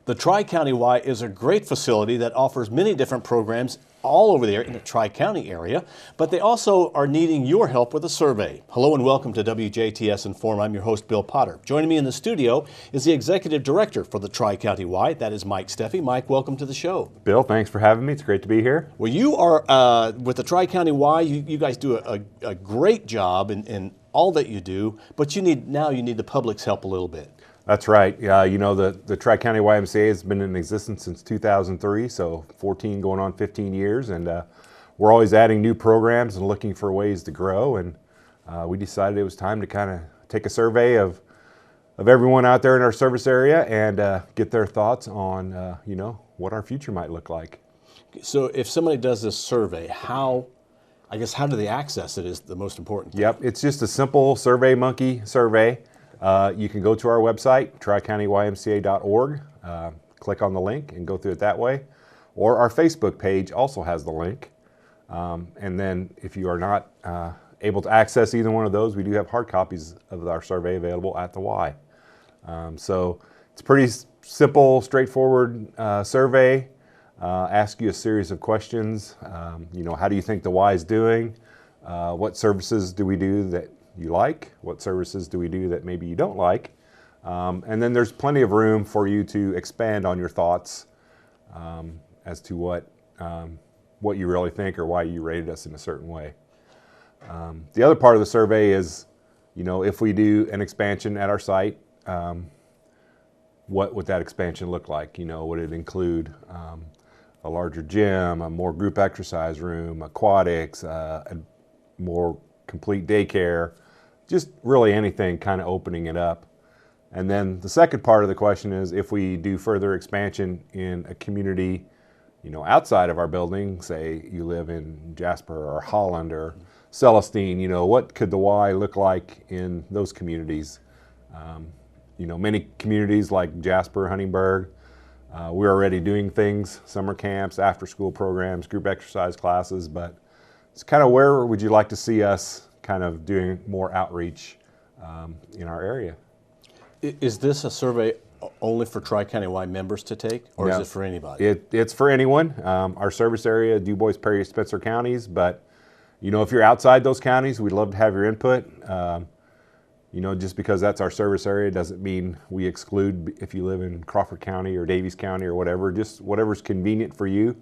The Tri-County Y is a great facility that offers many different programs all over there in the Tri-County area, but they also are needing your help with a survey. Hello and welcome to WJTS-Inform. I'm your host, Bill Potter. Joining me in the studio is the Executive Director for the Tri-County Y. That is Mike Steffe. Mike, welcome to the show. Bill, thanks for having me. It's great to be here. Well, you are, with the Tri-County Y, you guys do a great job in all that you do, but you need the public's help a little bit. That's right. You know, the Tri-County YMCA has been in existence since 2003, so 14 going on 15 years, and we're always adding new programs and looking for ways to grow, and we decided it was time to kind of take a survey of everyone out there in our service area and get their thoughts on, you know, what our future might look like. So if somebody does this survey, how do they access it is the most important thing. Yep, it's just a simple SurveyMonkey survey. You can go to our website, TriCountyYMCA.org, click on the link and go through it that way. Or our Facebook page also has the link. And then if you are not able to access either one of those, we do have hard copies of our survey available at the Y. So it's a pretty simple, straightforward survey. Ask you a series of questions. You know, how do you think the Y is doing? What services do we do that you like? What services do we do that maybe you don't like? And then there's plenty of room for you to expand on your thoughts as to what you really think or why you rated us in a certain way. The other part of the survey is, you know, if we do an expansion at our site, what would that expansion look like? You know, would it include a larger gym, a more group exercise room, aquatics, a more complete daycare, just really anything, kind of opening it up. And then the second part of the question is, if we do further expansion in a community, you know, outside of our building, say you live in Jasper or Holland or Celestine, you know, what could the Y look like in those communities? You know, many communities like Jasper, Huntingburg, we're already doing things, summer camps, after school programs, group exercise classes, but it's kind of where would you like to see us kind of doing more outreach in our area. Is this a survey only for Tri-County Y members to take, or is it for anybody? It's for anyone. Our service area, DuBois, Perry, Spencer counties, but you know, if you're outside those counties, we'd love to have your input. You know, just because that's our service area doesn't mean we exclude if you live in Crawford County or Daviess County or whatever, just whatever's convenient for you.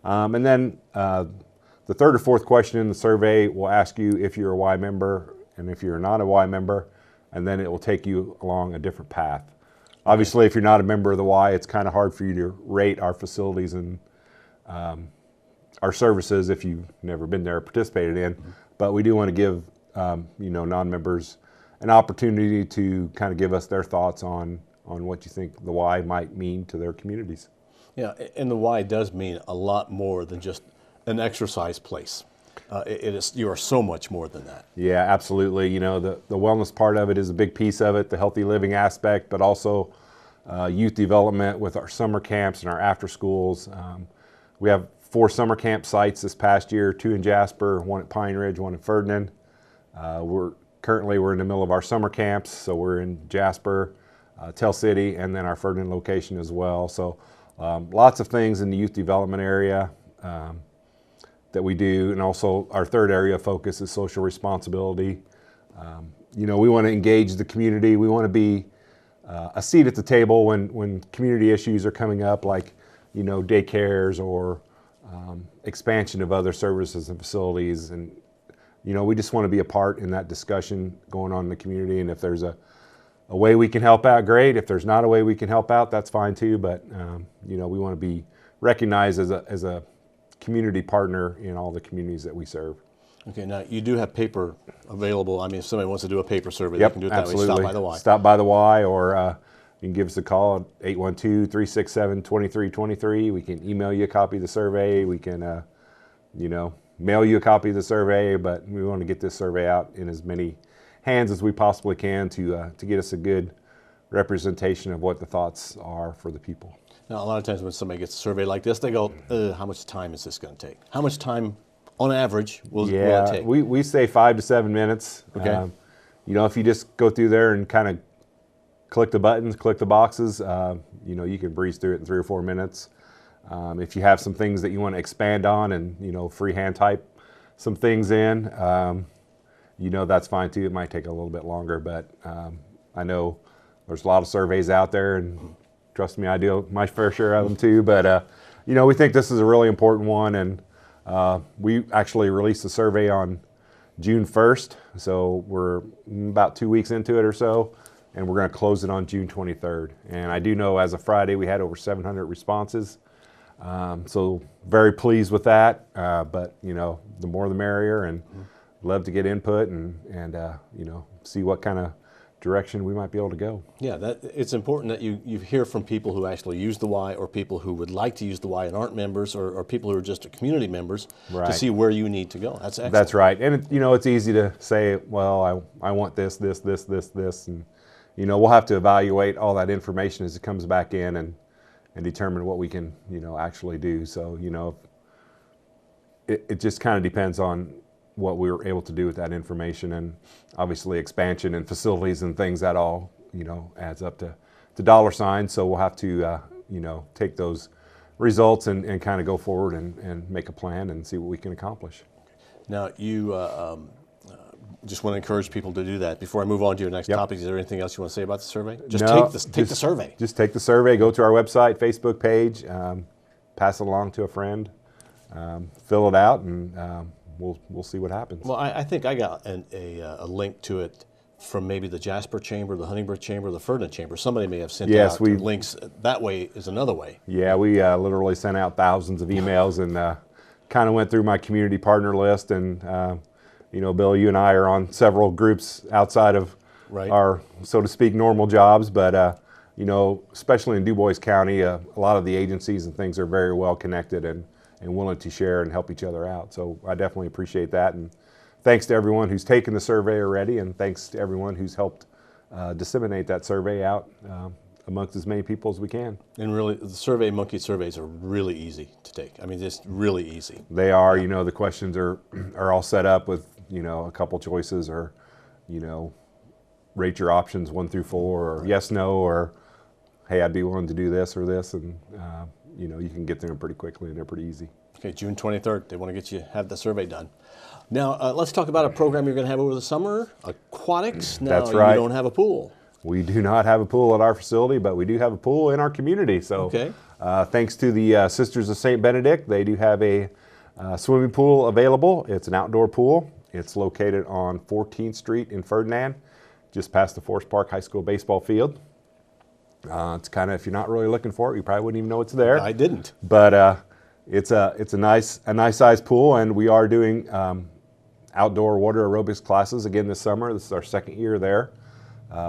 And then the third or fourth question in the survey will ask you if you're a Y member and if you're not a Y member, and then it will take you along a different path. Obviously, if you're not a member of the Y, it's kind of hard for you to rate our facilities and our services if you've never been there or participated in. But we do want to give you know, non-members an opportunity to kind of give us their thoughts on what you think the Y might mean to their communities. Yeah, and the Y does mean a lot more than just an exercise place. You are so much more than that. Yeah, absolutely. You know, the wellness part of it is a big piece of it, the healthy living aspect, but also youth development with our summer camps and our after schools. We have 4 summer camp sites this past year, 2 in Jasper, 1 at Pine Ridge, 1 in Ferdinand. Currently we're in the middle of our summer camps, so we're in Jasper, Tell City, and then our Ferdinand location as well. So lots of things in the youth development area that we do, and also our third area of focus is social responsibility. You know, we want to engage the community. We want to be a seat at the table when community issues are coming up, like, you know, daycares or expansion of other services and facilities. And, you know, we just want to be a part in that discussion going on in the community. And if there's a way we can help out, great. If there's not a way we can help out, that's fine too. But, you know, we want to be recognized as a community partner in all the communities that we serve. Okay, now you do have paper available. I mean, if somebody wants to do a paper survey, Yep, they can do it absolutely. that way. Stop by the Y. Stop by the Y, or you can give us a call at 812-367-2323. We can email you a copy of the survey. We can, you know, mail you a copy of the survey, but we want to get this survey out in as many hands as we possibly can to get us a good representation of what the thoughts are for the people. Now, a lot of times when somebody gets a survey like this, they go, how much time is this going to take? How much time, on average, will it take? We say 5 to 7 minutes. Okay. You know, if you just go through there and kind of click the buttons, click the boxes, you know, you can breeze through it in 3 or 4 minutes. If you have some things that you want to expand on and, you know, freehand type some things in, you know, that's fine too. It might take a little bit longer, but I know there's a lot of surveys out there, and trust me, I do my fair share of them too. But, you know, we think this is a really important one, and we actually released the survey on June 1st, so we're about 2 weeks into it or so, and we're going to close it on June 23rd. And I do know as of Friday we had over 700 responses, so very pleased with that. But you know, the more the merrier, and love to get input and you know, see what kind of direction we might be able to go. Yeah, it's important that you hear from people who actually use the Y, or people who would like to use the Y and aren't members, or people who are just community members, to see where you need to go. That's excellent. That's right. And you know, it's easy to say, well, I want this, and you know, we'll have to evaluate all that information as it comes back in and determine what we can, you know, actually do. So, you know, it just kind of depends on what we were able to do with that information, and obviously expansion and facilities and things, that all, you know, adds up to dollar signs. So we'll have to, you know, take those results and kind of go forward and make a plan and see what we can accomplish. Now, you just want to encourage people to do that. Before I move on to your next topic, is there anything else you want to say about the survey? Just take the survey. Just take the survey, go to our website, Facebook page, pass it along to a friend, fill it out, and we'll see what happens. Well, I think I got a link to it from maybe the Jasper Chamber, the Huntingburg Chamber, the Ferdinand Chamber. Somebody may have sent out links. That way is another way. Yeah, we literally sent out thousands of emails, and kind of went through my community partner list, and you know, Bill, you and I are on several groups outside of our, so to speak, normal jobs, but you know, especially in Du Bois County, a lot of the agencies and things are very well connected and willing to share and help each other out. So I definitely appreciate that, and thanks to everyone who's taken the survey already, and thanks to everyone who's helped disseminate that survey out amongst as many people as we can. And really, the monkey surveys are really easy to take. I mean, just really easy. They are. You know, the questions are all set up with, you know, a couple choices, or, you know, rate your options 1 through 4, or yes, no, or hey, I'd be willing to do this or this, and you know, you can get through them pretty quickly, and they're pretty easy. Okay, June 23rd, they want to get you, have the survey done. Now, let's talk about a program you're going to have over the summer, aquatics. Now, that's right. You don't have a pool. We do not have a pool at our facility, but we do have a pool in our community. So thanks to the Sisters of St. Benedict, they do have a swimming pool available. It's an outdoor pool. It's located on 14th Street in Ferdinand, just past the Forest Park High School baseball field. It's kind of, if you're not really looking for it, you probably wouldn't even know it's there. I didn't. But it's a nice sized pool, and we are doing outdoor water aerobics classes again this summer. This is our 2nd year there.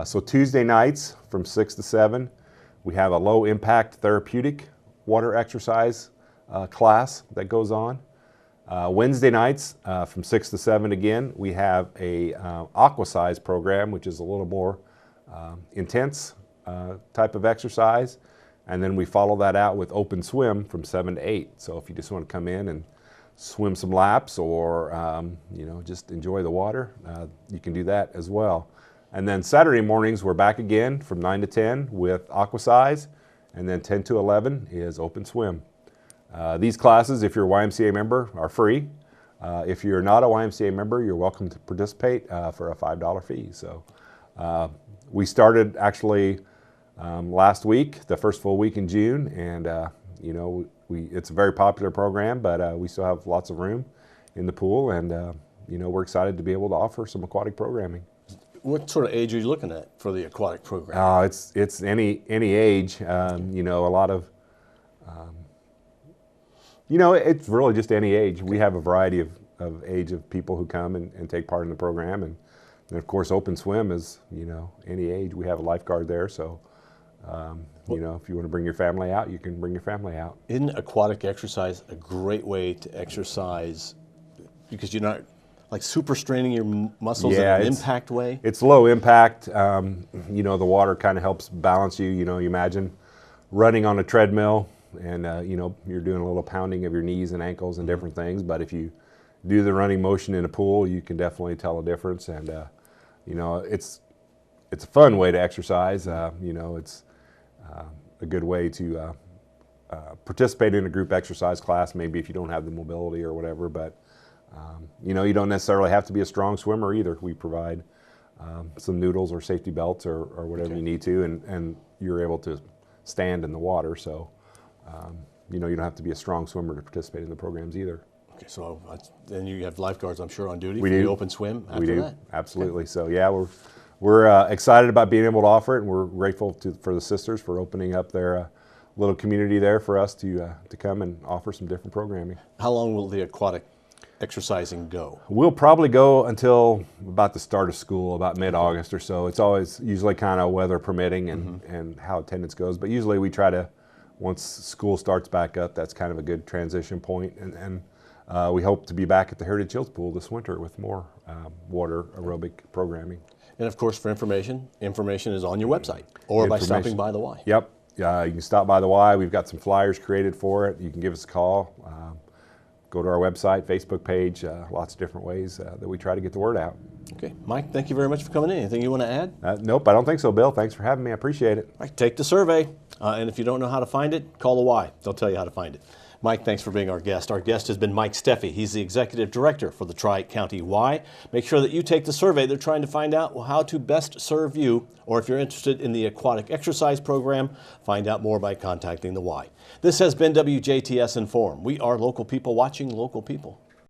So Tuesday nights from 6 to 7, we have a low impact therapeutic water exercise class that goes on. Wednesday nights from 6 to 7 again, we have a aquasize program, which is a little more intense type of exercise. And then we follow that out with open swim from 7 to 8. So if you just want to come in and swim some laps, or you know, just enjoy the water, you can do that as well. And then Saturday mornings, we're back again from 9 to 10 with aquasize, and then 10 to 11 is open swim. These classes, if you're a YMCA member, are free. If you're not a YMCA member, you're welcome to participate for a $5 fee. So we started actually last week, the first full week in June, and you know, it's a very popular program, but we still have lots of room in the pool, and you know, we're excited to be able to offer some aquatic programming. What sort of age are you looking at for the aquatic program? It's any age. You know, a lot of, you know, it's really just any age. We have a variety of age of people who come and take part in the program, and of course, open swim is, you know, any age. We have a lifeguard there, so you know, if you want to bring your family out, you can bring your family out. Isn't aquatic exercise a great way to exercise, because you're not like super straining your muscles in an impact way? It's low impact. You know, the water kind of helps balance you. You know, you imagine running on a treadmill, and you know, you're doing a little pounding of your knees and ankles and different things. But if you do the running motion in a pool, you can definitely tell a difference. And you know, it's a fun way to exercise. You know, it's a good way to participate in a group exercise class, maybe if you don't have the mobility or whatever. But you know, you don't necessarily have to be a strong swimmer either. We provide some noodles or safety belts or whatever you need to, and you're able to stand in the water. So you know, you don't have to be a strong swimmer to participate in the programs either. Okay, so then you have lifeguards, I'm sure, on duty We for do. the open swim after We do, that? absolutely. So yeah, we're excited about being able to offer it, and we're grateful for the sisters for opening up their little community there for us to come and offer some different programming. How long will the aquatic exercising go? We'll probably go until about the start of school, about mid-August or so. It's always usually kind of weather permitting and how attendance goes, but usually we try to, once school starts back up, that's kind of a good transition point, and we hope to be back at the Heritage Hills Pool this winter with more water aerobic programming. And of course, for information is on your website or by stopping by the Y. Yep. You can stop by the Y. We've got some flyers created for it. You can give us a call. Go to our website, Facebook page, lots of different ways that we try to get the word out. Okay, Mike, thank you very much for coming in. Anything you want to add? Nope, I don't think so, Bill. Thanks for having me. I appreciate it. All right, take the survey, and if you don't know how to find it, call the Y. They'll tell you how to find it. Mike, thanks for being our guest. Our guest has been Mike Steffe. He's the Executive Director for the Tri-County Y. Make sure that you take the survey. They're trying to find out how to best serve you, or if you're interested in the aquatic exercise program, find out more by contacting the Y. This has been WJTS Inform. We are local people watching local people.